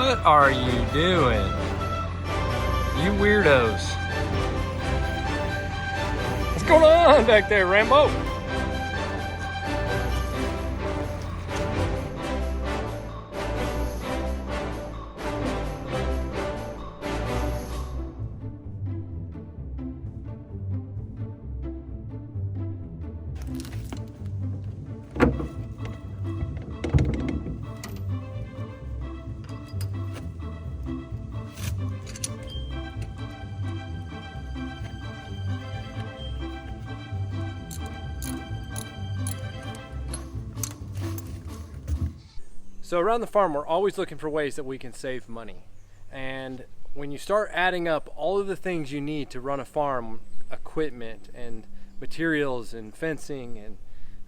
What are you doing? You weirdos. What's going on back there, Rambo? So around the farm, we're always looking for ways that we can save money. And when you start adding up all of the things you need to run a farm, equipment and materials and fencing, and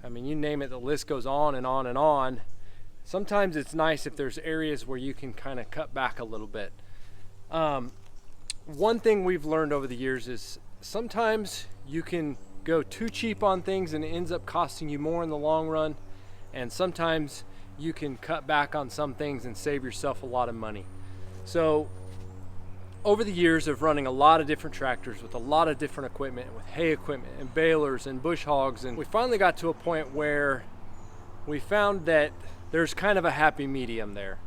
I mean, you name it, the list goes on and on and on. Sometimes it's nice if there's areas where you can kind of cut back a little bit. One thing we've learned over the years is sometimes you can go too cheap on things and it ends up costing you more in the long run. And sometimes you can cut back on some things and save yourself a lot of money. So over the years of running a lot of different tractors with a lot of different equipment, with hay equipment and balers and bush hogs, and we finally got to a point where we found that there's kind of a happy medium there.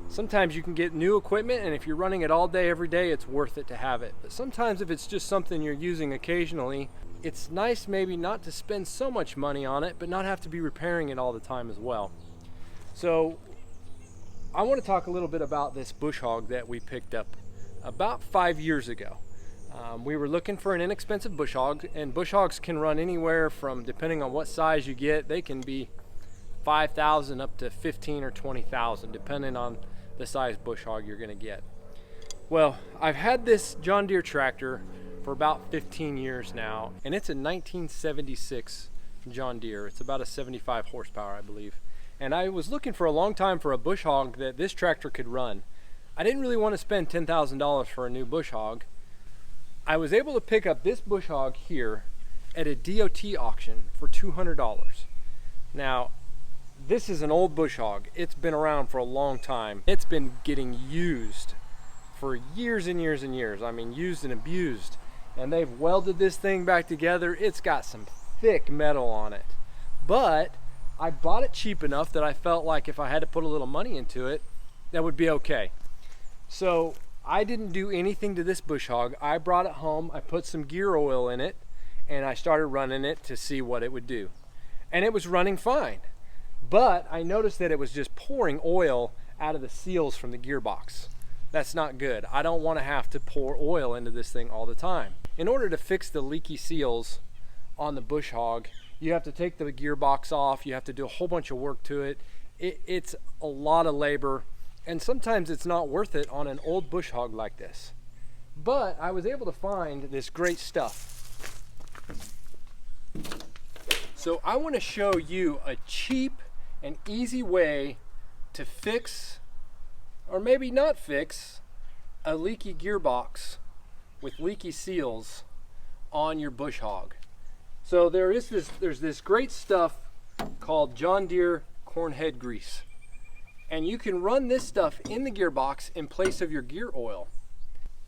Sometimes you can get new equipment, and if you're running it all day every day, it's worth it to have it. But sometimes if it's just something you're using occasionally, it's nice maybe not to spend so much money on it, but not have to be repairing it all the time as well. So I want to talk a little bit about this bush hog that we picked up about 5 years ago. We were looking for an inexpensive bush hog, and bush hogs can run anywhere from, depending on what size you get, they can be $5,000 up to $15,000 or $20,000 depending on the size bush hog you're going to get. Well, I've had this John Deere tractor for about 15 years now, and it's a 1976 John Deere. It's about a 75 horsepower, I believe. And I was looking for a long time for a bush hog that this tractor could run. I didn't really want to spend $10,000 for a new bush hog. I was able to pick up this bush hog here at a DOT auction for $200. Now, this is an old bush hog. It's been around for a long time. It's been getting used for years and years and years. I mean, used and abused. And they've welded this thing back together. It's got some thick metal on it. But I bought it cheap enough that I felt like if I had to put a little money into it, that would be okay. So I didn't do anything to this bush hog. I brought it home, I put some gear oil in it, and I started running it to see what it would do. And it was running fine. But I noticed that it was just pouring oil out of the seals from the gearbox. That's not good. I don't want to have to pour oil into this thing all the time. In order to fix the leaky seals on the bush hog, you have to take the gearbox off, you have to do a whole bunch of work to it. It's a lot of labor, and sometimes it's not worth it on an old bush hog like this. But I was able to find this great stuff. So I want to show you a cheap and easy way to fix, or maybe not fix, a leaky gearbox with leaky seals on your bush hog. So there's this great stuff called John Deere corn head grease. And you can run this stuff in the gearbox in place of your gear oil.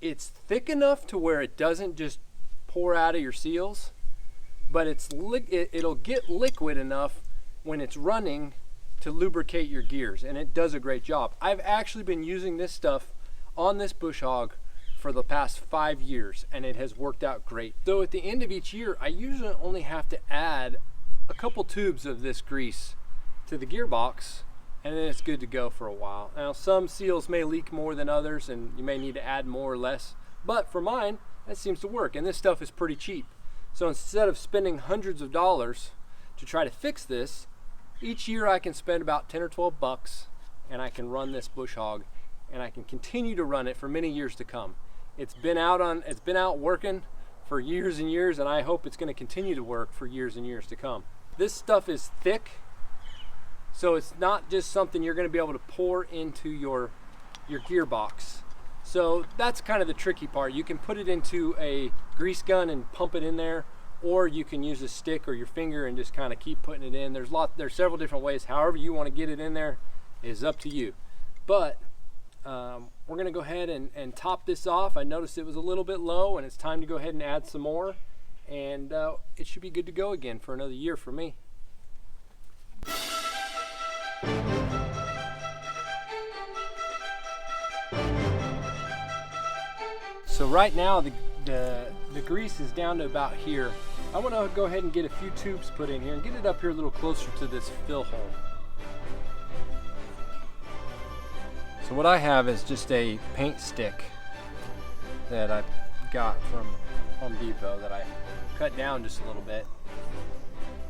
It's thick enough to where it doesn't just pour out of your seals, but it'll get liquid enough when it's running to lubricate your gears, and it does a great job. I've actually been using this stuff on this bush hog for the past 5 years, and it has worked out great. So at the end of each year, I usually only have to add a couple tubes of this grease to the gearbox, and then it's good to go for a while. Now, some seals may leak more than others, and you may need to add more or less, but for mine, that seems to work, and this stuff is pretty cheap. So instead of spending hundreds of dollars to try to fix this, each year I can spend about 10 or 12 bucks, and I can run this bush hog, and I can continue to run it for many years to come. It's been out working for years and years, and I hope it's going to continue to work for years and years to come. This stuff is thick, so it's not just something you're going to be able to pour into your gearbox. So that's kind of the tricky part. You can put it into a grease gun and pump it in there, or you can use a stick or your finger and just kind of keep putting it in. There's several different ways. However you want to get it in there is up to you. But we're going to go ahead and top this off. I noticed it was a little bit low, and it's time to go ahead and add some more, and it should be good to go again for another year for me. So right now the grease is down to about here. I want to go ahead and get a few tubes put in here and get it up here a little closer to this fill hole. So what I have is just a paint stick that I got from Home Depot that I cut down just a little bit,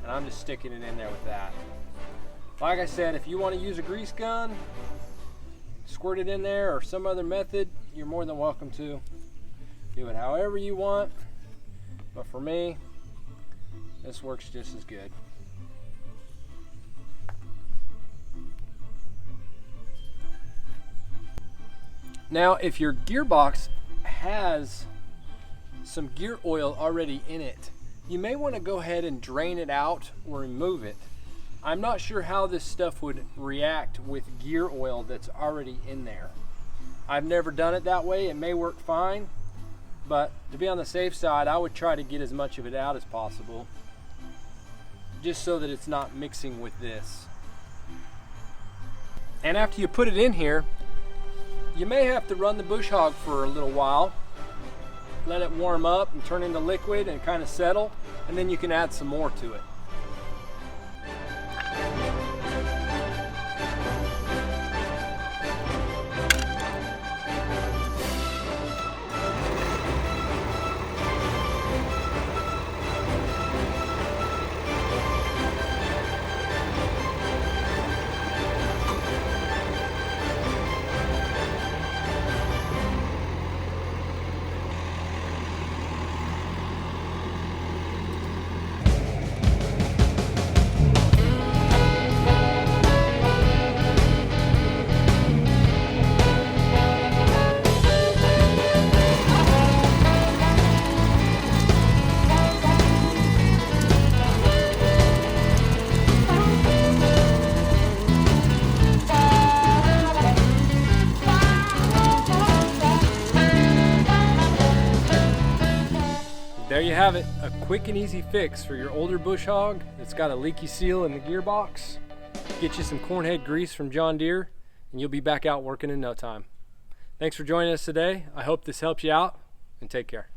and I'm just sticking it in there with that. Like I said, if you want to use a grease gun, squirt it in there, or some other method, you're more than welcome to. Do it however you want, but for me, this works just as good. Now, if your gearbox has some gear oil already in it, you may want to go ahead and drain it out or remove it. I'm not sure how this stuff would react with gear oil that's already in there. I've never done it that way. It may work fine, but to be on the safe side, I would try to get as much of it out as possible, just so that it's not mixing with this. And after you put it in here, you may have to run the bush hog for a little while, let it warm up and turn into liquid and kind of settle, and then you can add some more to it. There you have it, a quick and easy fix for your older bush hog that's got a leaky seal in the gearbox. Get you some cornhead grease from John Deere, and you'll be back out working in no time. Thanks for joining us today. I hope this helps you out, and take care.